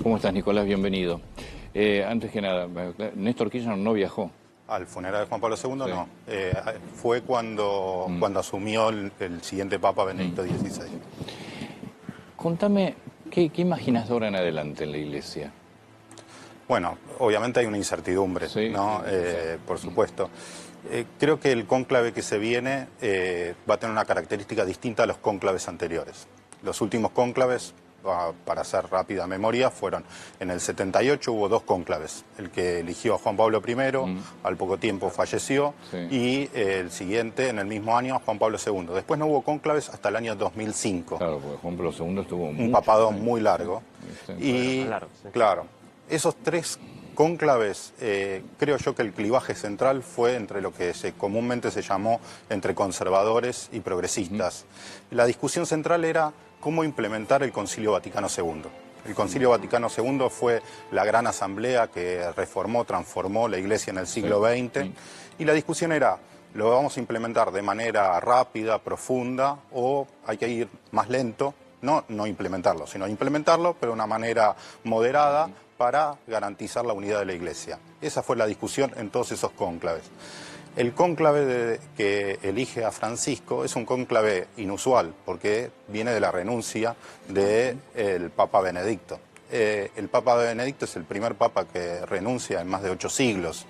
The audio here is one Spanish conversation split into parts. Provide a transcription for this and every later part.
¿Cómo estás, Nicolás? Bienvenido. Antes que nada, Néstor Kirchner no viajó. Al funeral de Juan Pablo II, Sí. no. Fue cuando asumió el siguiente Papa, Benedicto XVI. Contame, ¿qué imaginas de ahora en adelante en la Iglesia? Bueno, obviamente hay una incertidumbre, Sí, ¿no? sí. Por supuesto. Creo que el cónclave que se viene va a tener una característica distinta a los cónclaves anteriores. Los últimos cónclaves, para hacer rápida memoria, fueron en el 78 hubo dos cónclaves. El que eligió a Juan Pablo I, al poco tiempo falleció, Sí. y el siguiente, en el mismo año, Juan Pablo II. Después no hubo cónclaves hasta el año 2005. Claro, porque Juan Pablo II estuvo Un papado muy largo. Y, más largo, sí. claro, esos tres cónclaves, creo yo que el clivaje central fue entre lo que comúnmente se llamó entre conservadores y progresistas. La discusión central era cómo implementar el Concilio Vaticano II. El Concilio Vaticano II fue la gran asamblea que reformó, transformó la Iglesia en el siglo XX, y la discusión era, ¿lo vamos a implementar de manera rápida, profunda, o hay que ir más lento? No implementarlo, sino implementarlo, pero de una manera moderada para garantizar la unidad de la Iglesia. Esa fue la discusión en todos esos cónclaves. El cónclave que elige a Francisco es un cónclave inusual, porque viene de la renuncia del Papa Benedicto. El Papa Benedicto es el primer papa que renuncia en más de 8 siglos.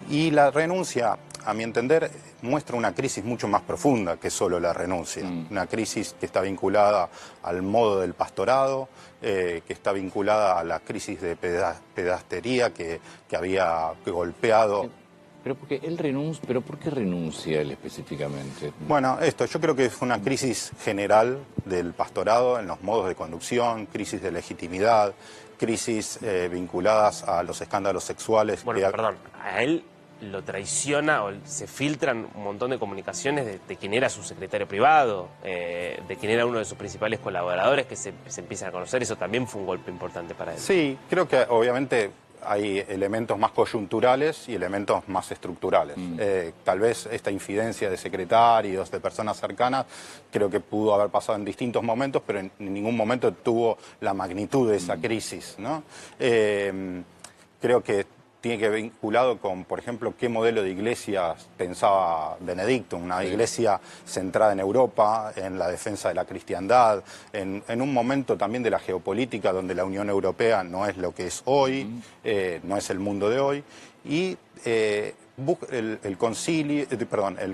Y la renuncia, a mi entender, muestra una crisis mucho más profunda que solo la renuncia. Una crisis que está vinculada al modo del pastorado, que está vinculada a la crisis de pedastería que había golpeado. Pero ¿por qué renuncia él específicamente? Bueno, yo creo que es una crisis general del pastorado en los modos de conducción, crisis de legitimidad, crisis vinculadas a los escándalos sexuales. Bueno, perdón, a él lo traiciona o se filtran un montón de comunicaciones de quién era su secretario privado, de quién era uno de sus principales colaboradores que se empiezan a conocer. Eso también fue un golpe importante para él. Sí, creo que obviamente hay elementos más coyunturales y elementos más estructurales. Tal vez esta infidencia de secretarios, de personas cercanas, creo que pudo haber pasado en distintos momentos, pero en ningún momento tuvo la magnitud de esa crisis, ¿no? Creo que tiene que ver vinculado con, por ejemplo, qué modelo de iglesia pensaba Benedicto, una iglesia centrada en Europa, en la defensa de la cristiandad, en un momento también de la geopolítica donde la Unión Europea no es lo que es hoy, no es el mundo de hoy, y el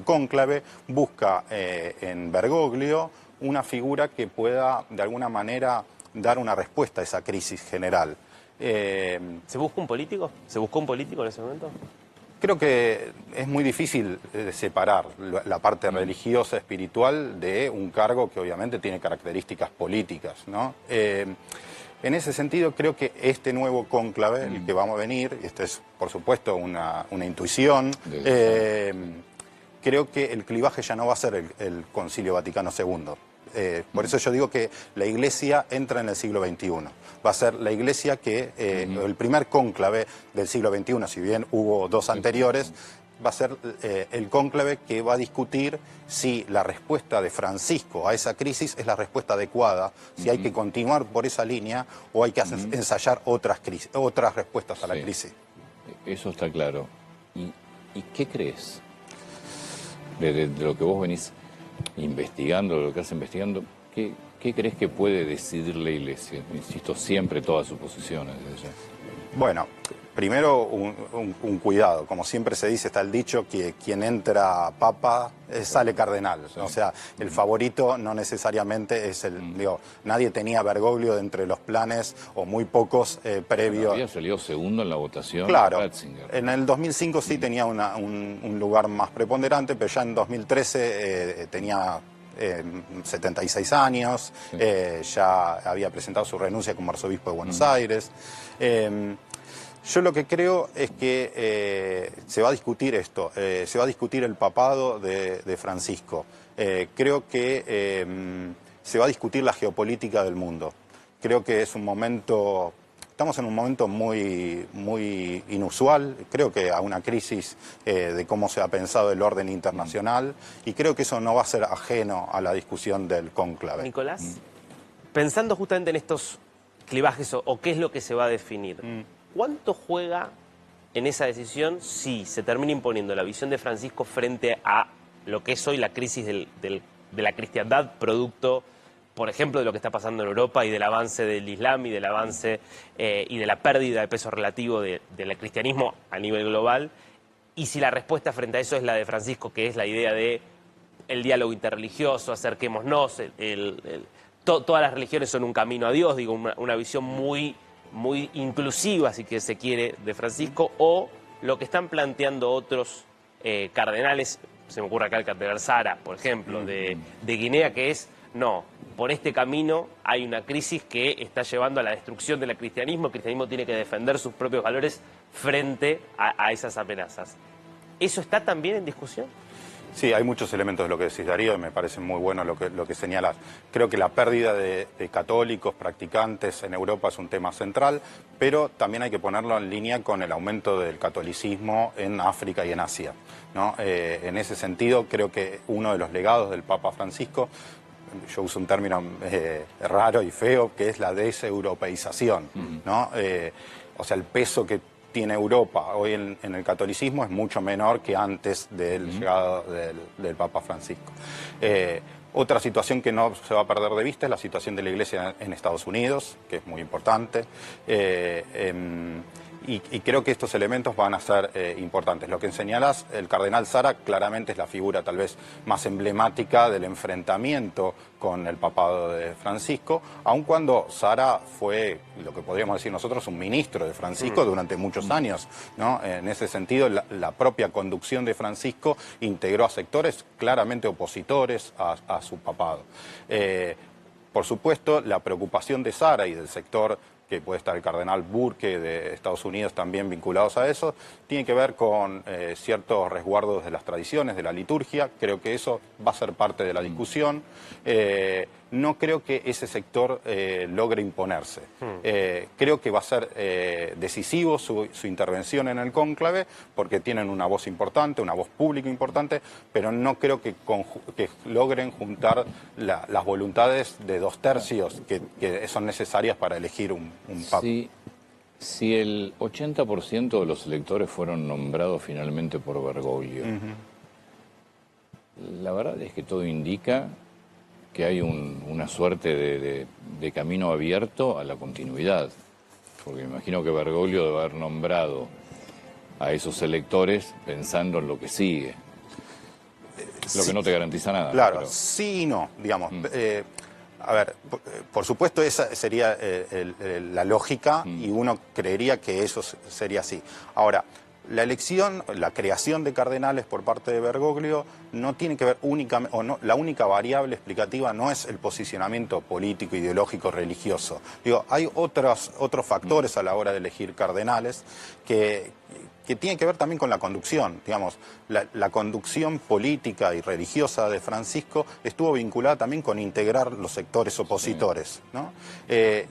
cónclave busca en Bergoglio una figura que pueda, de alguna manera, dar una respuesta a esa crisis general. ¿Se busca un político? ¿Se buscó un político en ese momento? Creo que es muy difícil separar la parte religiosa, espiritual, de un cargo que obviamente tiene características políticas, ¿no? En ese sentido, creo que este nuevo cónclave, el que vamos a venir, y esto es, por supuesto, una intuición, creo que el clivaje ya no va a ser el Concilio Vaticano II. Por eso yo digo que la Iglesia entra en el siglo XXI. Va a ser la Iglesia que, el primer cónclave del siglo XXI, si bien hubo dos anteriores, va a ser el cónclave que va a discutir si la respuesta de Francisco a esa crisis es la respuesta adecuada, si hay que continuar por esa línea o hay que ensayar otras respuestas a la crisis. Eso está claro. ¿Y qué crees de lo que vos venís investigando, lo que estás investigando? ¿Qué crees que puede decidir la Iglesia? Insisto, siempre todas sus posiciones. Bueno, primero un cuidado. Como siempre se dice, está el dicho que quien entra papa sale cardenal. Sí. O sea, el favorito no necesariamente es el... Digo, nadie tenía a Bergoglio de entre los planes, o muy pocos previos. Había salido segundo en la votación. Claro, Ratzinger. En el 2005 sí tenía un lugar más preponderante, pero ya en 2013 tenía 76 años, ya había presentado su renuncia como arzobispo de Buenos Aires. Yo lo que creo es que se va a discutir esto, se va a discutir el papado de Francisco. Creo que se va a discutir la geopolítica del mundo. Creo que es un momento... Estamos en un momento muy inusual, creo que a una crisis de cómo se ha pensado el orden internacional, y creo que eso no va a ser ajeno a la discusión del cónclave. Nicolás, pensando justamente en estos clivajes o qué es lo que se va a definir. ¿Cuánto juega en esa decisión si se termina imponiendo la visión de Francisco frente a lo que es hoy la crisis de la cristiandad, producto, por ejemplo, de lo que está pasando en Europa y del avance del Islam y del avance y de la pérdida de peso relativo del cristianismo a nivel global? Y si la respuesta frente a eso es la de Francisco, que es la idea de el diálogo interreligioso, acerquémonos, todas las religiones son un camino a Dios, digo, una visión muy inclusiva, si que se quiere, de Francisco, o lo que están planteando otros cardenales, se me ocurre acá el cardenal Sara, por ejemplo, de Guinea, que es, no, por este camino hay una crisis que está llevando a la destrucción del cristianismo. El cristianismo tiene que defender sus propios valores frente a esas amenazas. ¿Eso está también en discusión? Sí, hay muchos elementos de lo que decís, Darío, y me parece muy bueno lo que señalas. Creo que la pérdida de católicos practicantes en Europa es un tema central, pero también hay que ponerlo en línea con el aumento del catolicismo en África y en Asia, ¿no? En ese sentido, creo que uno de los legados del Papa Francisco, yo uso un término raro y feo, que es la deseuropeización, ¿no? O sea, el peso que tiene Europa hoy en el catolicismo es mucho menor que antes del llegado del Papa Francisco. Otra situación que no se va a perder de vista es la situación de la Iglesia en Estados Unidos, que es muy importante. Y creo que estos elementos van a ser importantes. Lo que señalás, el cardenal Sara claramente es la figura tal vez más emblemática del enfrentamiento con el papado de Francisco, aun cuando Sara fue, lo que podríamos decir nosotros, un ministro de Francisco durante muchos años, ¿no? En ese sentido, la propia conducción de Francisco integró a sectores claramente opositores a su papado. Por supuesto, la preocupación de Sara y del sector, que puede estar el cardenal Burke de Estados Unidos también vinculados a eso, tiene que ver con ciertos resguardos de las tradiciones, de la liturgia. Creo que eso va a ser parte de la discusión. No creo que ese sector logre imponerse. Creo que va a ser decisivo su intervención en el cónclave, porque tienen una voz importante, una voz pública importante, pero no creo que logren juntar las voluntades de 2/3 que son necesarias para elegir un papa. Si el 80% de los electores fueron nombrados finalmente por Bergoglio, la verdad es que todo indica que hay una suerte de camino abierto a la continuidad, porque me imagino que Bergoglio debe haber nombrado a esos electores pensando en lo que sigue, lo que no te garantiza nada. Claro, pero... sí y no, digamos. A ver, por supuesto esa sería la lógica y uno creería que eso sería así. Ahora, la elección, la creación de cardenales por parte de Bergoglio no tiene que ver únicamente, la única variable explicativa no es el posicionamiento político, ideológico, religioso. Digo, hay otros factores a la hora de elegir cardenales que tienen que ver también con la conducción. Digamos, la conducción política y religiosa de Francisco estuvo vinculada también con integrar los sectores opositores, ¿no?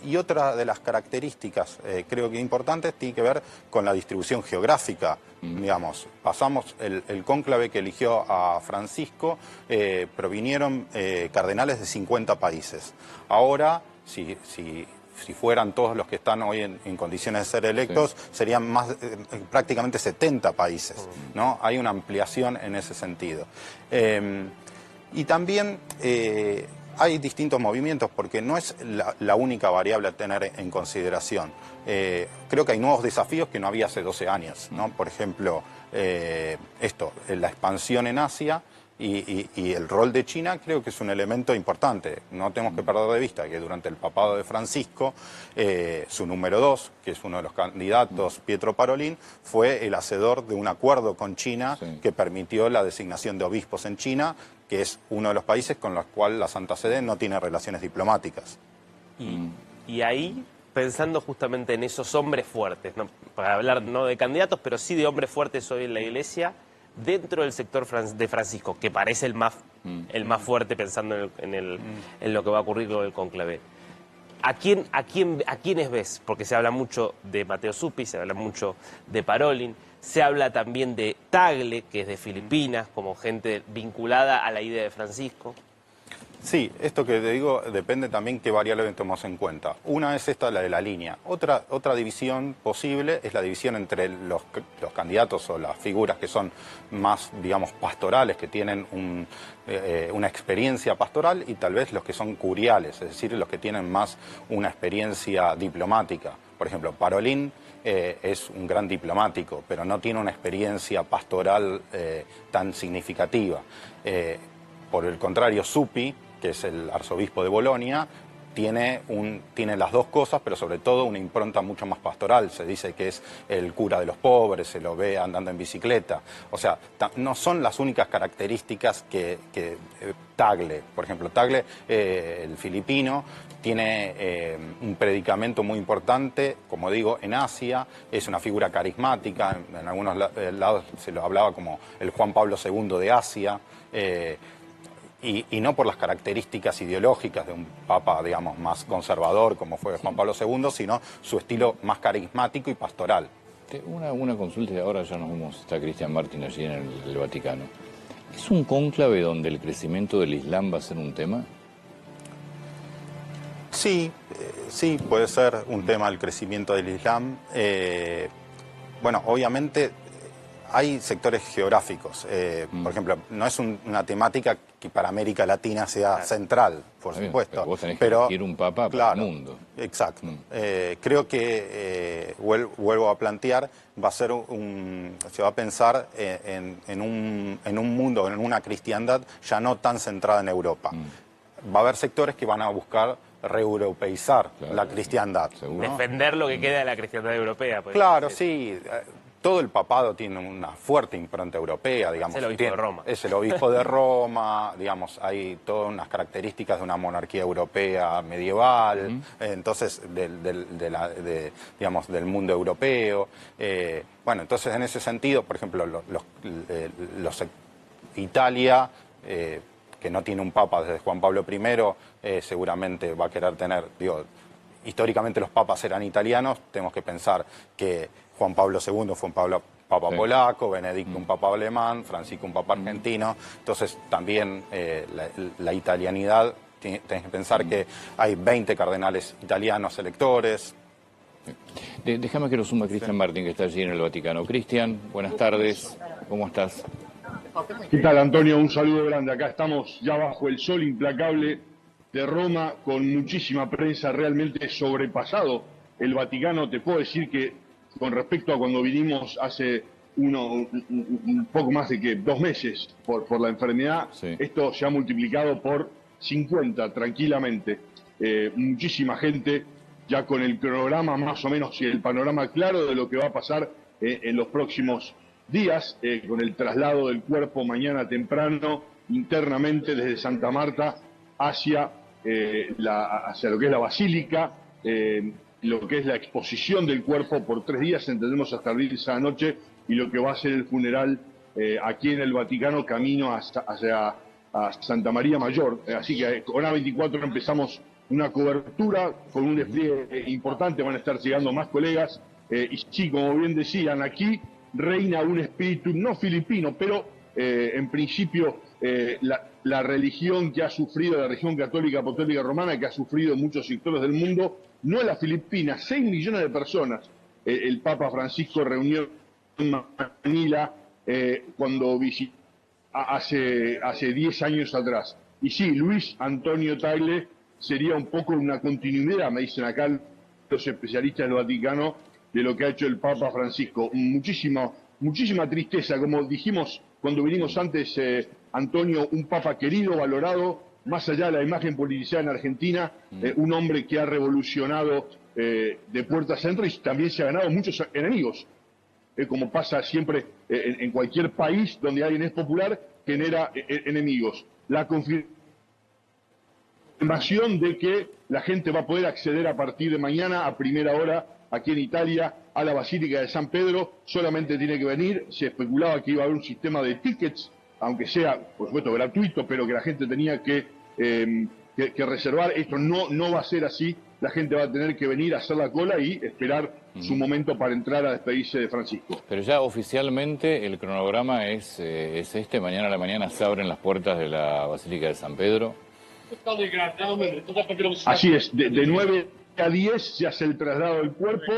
Y otra de las características, creo que importantes, tiene que ver con la distribución geográfica. Digamos, pasamos el cónclave que eligió a Francisco, provinieron cardenales de 50 países. Ahora, si fueran todos los que están hoy en condiciones de ser electos, serían prácticamente 70 países, ¿no? Hay una ampliación en ese sentido. Y también hay distintos movimientos, porque no es la única variable a tener en consideración. Creo que hay nuevos desafíos que no había hace 12 años, ¿no? Por ejemplo, la expansión en Asia. Y el rol de China creo que es un elemento importante. No tenemos que perder de vista que durante el papado de Francisco, su número 2, que es uno de los candidatos, Pietro Parolin, fue el hacedor de un acuerdo con China que permitió la designación de obispos en China, que es uno de los países con los cuales la Santa Sede no tiene relaciones diplomáticas. Y ahí, pensando justamente en esos hombres fuertes, ¿no? Para hablar no de candidatos, pero sí de hombres fuertes hoy en la Iglesia, dentro del sector de Francisco, que parece el más fuerte pensando en lo que va a ocurrir con el cónclave. ¿A quiénes ves? Porque se habla mucho de Matteo Zuppi, se habla mucho de Parolin, se habla también de Tagle, que es de Filipinas, como gente vinculada a la idea de Francisco. Sí, esto que te digo depende también qué variable tomamos en cuenta. Una es esta, la de la línea. Otra división posible es la división entre los candidatos o las figuras que son más, digamos, pastorales, que tienen una experiencia pastoral, y tal vez los que son curiales, es decir, los que tienen más una experiencia diplomática. Por ejemplo, Parolin es un gran diplomático, pero no tiene una experiencia pastoral tan significativa. Por el contrario, Zuppi, que es el arzobispo de Bolonia, tiene las dos cosas, pero sobre todo una impronta mucho más pastoral. Se dice que es el cura de los pobres, se lo ve andando en bicicleta. O sea, no son las únicas características que Tagle. Por ejemplo, Tagle, el filipino, tiene un predicamento muy importante, como digo, en Asia. Es una figura carismática. En algunos lados se lo hablaba como el Juan Pablo II de Asia. Y no por las características ideológicas de un papa, digamos, más conservador como fue Juan Pablo II, sino su estilo más carismático y pastoral. Una consulta, y ahora ya nos vamos, está Cristian Martin allí en el Vaticano. ¿Es un cónclave donde el crecimiento del Islam va a ser un tema? Sí, sí, puede ser un tema el crecimiento del Islam. Bueno, obviamente hay sectores geográficos. Por ejemplo, no es una temática que para América Latina sea central, por supuesto. Pero vos tenés que elegir un papa para el mundo. Exacto. Creo que, vuelvo a plantear, se va a pensar en un mundo, en una cristiandad ya no tan centrada en Europa. Va a haber sectores que van a buscar reeuropeizar la cristiandad, ¿no? Defender lo que queda de la cristiandad europea. Claro, sí. Todo el papado tiene una fuerte impronta europea, digamos. Es el obispo de Roma. Es el obispo de Roma, digamos, hay todas unas características de una monarquía europea medieval, entonces, digamos, del mundo europeo. Bueno, entonces, en ese sentido, por ejemplo, Italia, que no tiene un papa desde Juan Pablo I, seguramente va a querer tener, digo, históricamente los papas eran italianos, tenemos que pensar que Juan Pablo II fue un papa polaco, Benedicto un papa alemán, Francisco un papa argentino. Entonces también la italianidad, tenés que pensar que hay 20 cardenales italianos electores. Déjame que lo suma Cristian Martin, que está allí en el Vaticano. Cristian, buenas tardes, ¿cómo estás? ¿Qué tal, Antonio? Un saludo grande. Acá estamos ya bajo el sol implacable de Roma, con muchísima prensa, realmente sobrepasado el Vaticano. Te puedo decir que con respecto a cuando vinimos hace un poco más de 2 meses por la enfermedad, esto se ha multiplicado por 50 tranquilamente. Muchísima gente ya con el cronograma más o menos y el panorama claro de lo que va a pasar en los próximos días, con el traslado del cuerpo mañana temprano internamente desde Santa Marta hacia lo que es la Basílica, lo que es la exposición del cuerpo por 3 días, entendemos hasta el viernes a la noche, y lo que va a ser el funeral aquí en el Vaticano, camino hacia Santa María Mayor. Así que con A24 empezamos una cobertura con un despliegue importante, van a estar llegando más colegas, y sí, como bien decían, aquí reina un espíritu no filipino, pero en principio la religión que ha sufrido, la religión católica apostólica romana que ha sufrido en muchos sectores del mundo, no es la filipina. 6 millones de personas el Papa Francisco reunió en Manila cuando visitó hace 10 años atrás. Y sí, Luis Antonio Tagle sería un poco una continuidad, me dicen acá los especialistas del Vaticano, de lo que ha hecho el Papa Francisco. Muchísima tristeza, como dijimos cuando vinimos antes, Antonio, un Papa querido, valorado, más allá de la imagen politizada en Argentina, un hombre que ha revolucionado de puertas adentro y también se ha ganado muchos enemigos. Como pasa siempre en cualquier país donde alguien es popular, genera enemigos. La confirmación de que la gente va a poder acceder a partir de mañana a primera hora aquí en Italia a la Basílica de San Pedro, solamente tiene que venir. Se especulaba que iba a haber un sistema de tickets, aunque sea, por supuesto, gratuito, pero que la gente tenía que reservar. Esto no va a ser así. La gente va a tener que venir a hacer la cola y esperar su momento para entrar a despedirse de Francisco. Pero ya oficialmente el cronograma es este. Mañana a la mañana se abren las puertas de la Basílica de San Pedro. Así es, de 9 a 10 se hace el traslado del cuerpo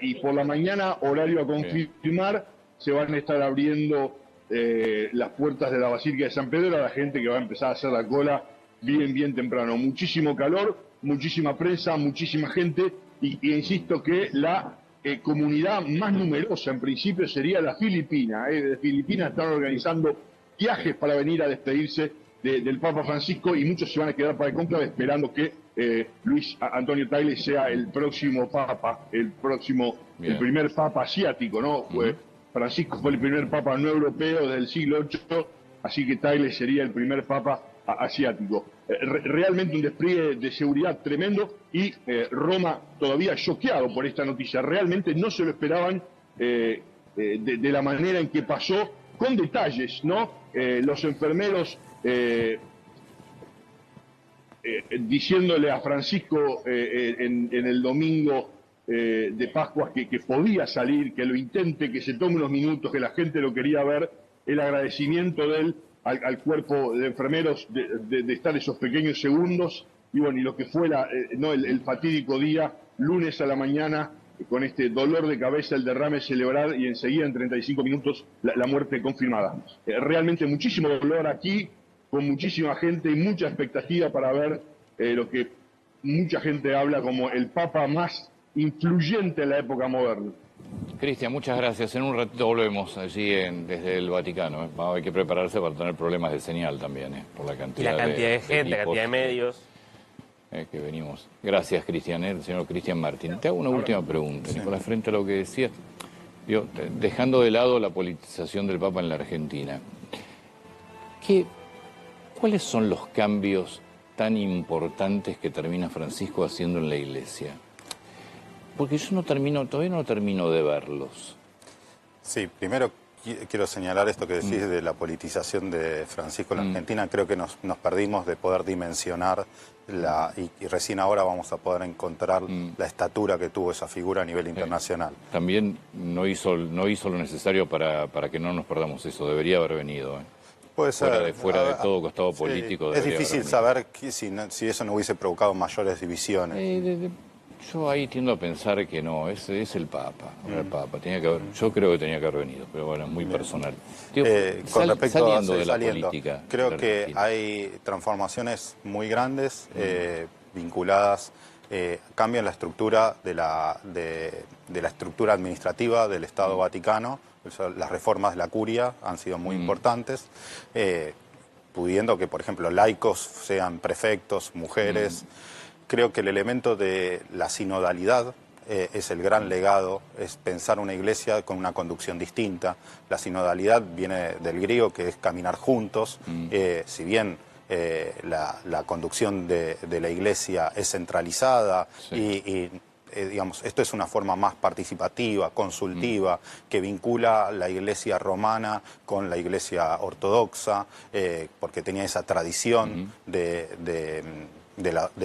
y por la mañana, horario a confirmar, se van a estar abriendo las puertas de la Basílica de San Pedro a la gente que va a empezar a hacer la cola bien temprano. Muchísimo calor, muchísima prensa, muchísima gente y insisto que la comunidad más numerosa en principio sería la filipina. De Filipinas están organizando viajes para venir a despedirse del Papa Francisco y muchos se van a quedar para el cónclave esperando que Luis Antonio Tagle sea el próximo Papa, el primer Papa asiático, ¿no? Francisco fue el primer Papa no europeo del siglo VIII, así que Tagle sería el primer Papa asiático. Realmente un despliegue de seguridad tremendo y Roma todavía choqueado por esta noticia. Realmente no se lo esperaban de la manera en que pasó, con detalles, ¿no? Los enfermeros diciéndole a Francisco en el domingo de Pascua que podía salir, que lo intente, que se tome unos minutos, que la gente lo quería ver, el agradecimiento de él al cuerpo de enfermeros de estar esos pequeños segundos, y bueno, y lo que fue el fatídico día, lunes a la mañana, con este dolor de cabeza, el derrame cerebral y enseguida en 35 minutos la muerte confirmada. Realmente muchísimo dolor aquí, con muchísima gente y mucha expectativa para ver lo que mucha gente habla como el Papa más influyente en la época moderna. Cristian, muchas gracias. En un ratito volvemos allí desde el Vaticano. Hay que prepararse para tener problemas de señal también, por la cantidad de gente, la cantidad de medios. Que venimos. Gracias, Cristian, el señor Cristian Martín. Te hago una última pregunta, Nicolás, frente a lo que decías, dejando de lado la politización del Papa en la Argentina. ¿Cuáles son los cambios tan importantes que termina Francisco haciendo en la Iglesia? Porque yo todavía no termino de verlos. Sí, primero quiero señalar esto que decís de la politización de Francisco en la Argentina. Creo que nos perdimos de poder dimensionar y recién ahora vamos a poder encontrar la estatura que tuvo esa figura a nivel internacional. También no hizo lo necesario para que no nos perdamos eso. Debería haber venido. Puede ser. Fuera de todo costado político. Es difícil saber si eso no hubiese provocado mayores divisiones. Yo ahí tiendo a pensar que no, es el Papa. El Papa yo creo que tenía que haber venido, pero bueno, es muy personal. Con respecto saliendo a de la política. Creo que hay transformaciones muy grandes vinculadas, cambio en la estructura de la estructura administrativa del Estado Vaticano. Las reformas de la curia han sido muy importantes, pudiendo que, por ejemplo, laicos sean prefectos, mujeres. Creo que el elemento de la sinodalidad es el gran legado, es pensar una iglesia con una conducción distinta. La sinodalidad viene del griego, que es caminar juntos. Si bien la conducción de la iglesia es centralizada digamos, esto es una forma más participativa, consultiva, que vincula la iglesia romana con la iglesia ortodoxa, porque tenía esa tradición de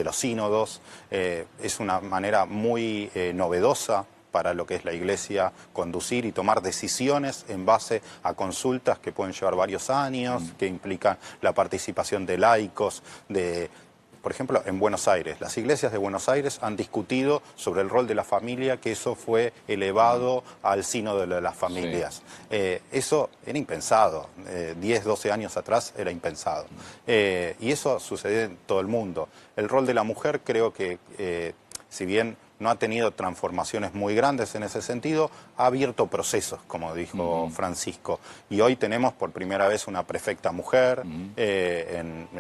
los sínodos. Es una manera muy novedosa para lo que es la Iglesia conducir y tomar decisiones en base a consultas que pueden llevar varios años, que implican la participación de laicos, por ejemplo, en Buenos Aires. Las iglesias de Buenos Aires han discutido sobre el rol de la familia, que eso fue elevado al sínodo de las familias. Eso era impensado. 10, 12 años atrás era impensado. Y eso sucede en todo el mundo. El rol de la mujer creo que, si bien no ha tenido transformaciones muy grandes en ese sentido, ha abierto procesos, como dijo Francisco. Y hoy tenemos por primera vez una prefecta mujer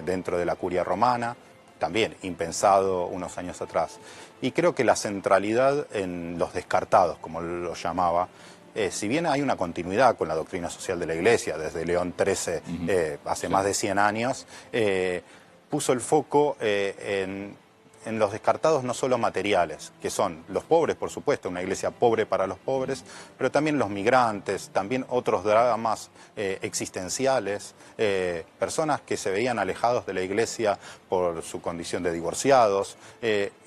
dentro de la curia romana, también impensado unos años atrás. Y creo que la centralidad en los descartados, como lo llamaba, si bien hay una continuidad con la doctrina social de la Iglesia, desde León XIII, hace más de 100 años, puso el foco en los descartados no solo materiales, que son los pobres, por supuesto, una iglesia pobre para los pobres, pero también los migrantes, también otros dramas existenciales, personas que se veían alejados de la iglesia por su condición de divorciados.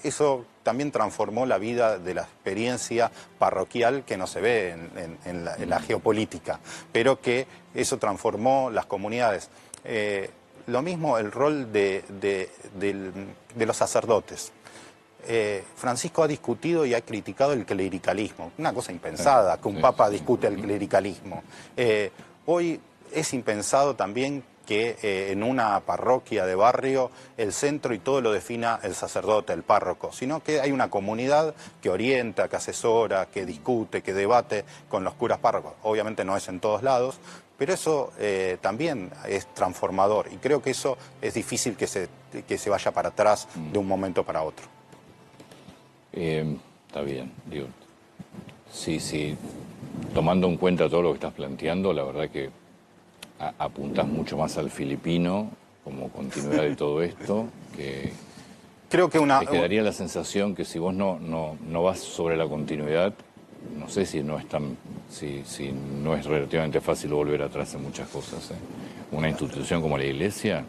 Eso también transformó la vida de la experiencia parroquial que no se ve en la geopolítica, pero que eso transformó las comunidades. Lo mismo el rol de los sacerdotes. Francisco ha discutido y ha criticado el clericalismo, una cosa impensada, que un papa discute el clericalismo. Hoy es impensado también que en una parroquia de barrio el centro y todo lo defina el sacerdote, el párroco, sino que hay una comunidad que orienta, que asesora, que discute, que debate con los curas párrocos. Obviamente no es en todos lados, pero eso también es transformador y creo que eso es difícil que se vaya para atrás de un momento para otro. Está bien, digo, sí, tomando en cuenta todo lo que estás planteando, la verdad que apuntás mucho más al filipino como continuidad de todo esto, que creo que me quedaría la sensación que si vos no vas sobre la continuidad, no sé si no es no es relativamente fácil volver atrás en muchas cosas. Una institución como la Iglesia.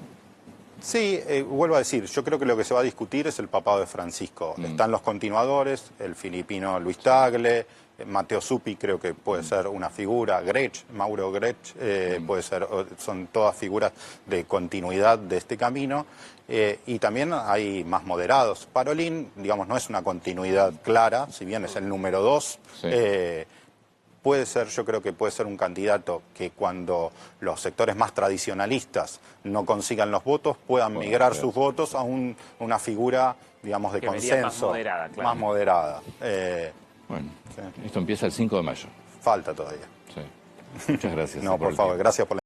Sí, vuelvo a decir, yo creo que lo que se va a discutir es el papado de Francisco. Están los continuadores, el filipino Luis Tagle, Matteo Zuppi creo que puede ser una figura, Mauro Grech puede ser, son todas figuras de continuidad de este camino. Y también hay más moderados. Parolin, digamos, no es una continuidad clara, si bien es el número 2. Sí. Puede ser, yo creo que puede ser un candidato que cuando los sectores más tradicionalistas no consigan los votos, puedan migrar sus votos a una figura, digamos, de consenso. Más moderada, claro. Más moderada. Bueno, esto empieza el 5 de mayo. Falta todavía. Sí. Muchas gracias. No, por favor, gracias por la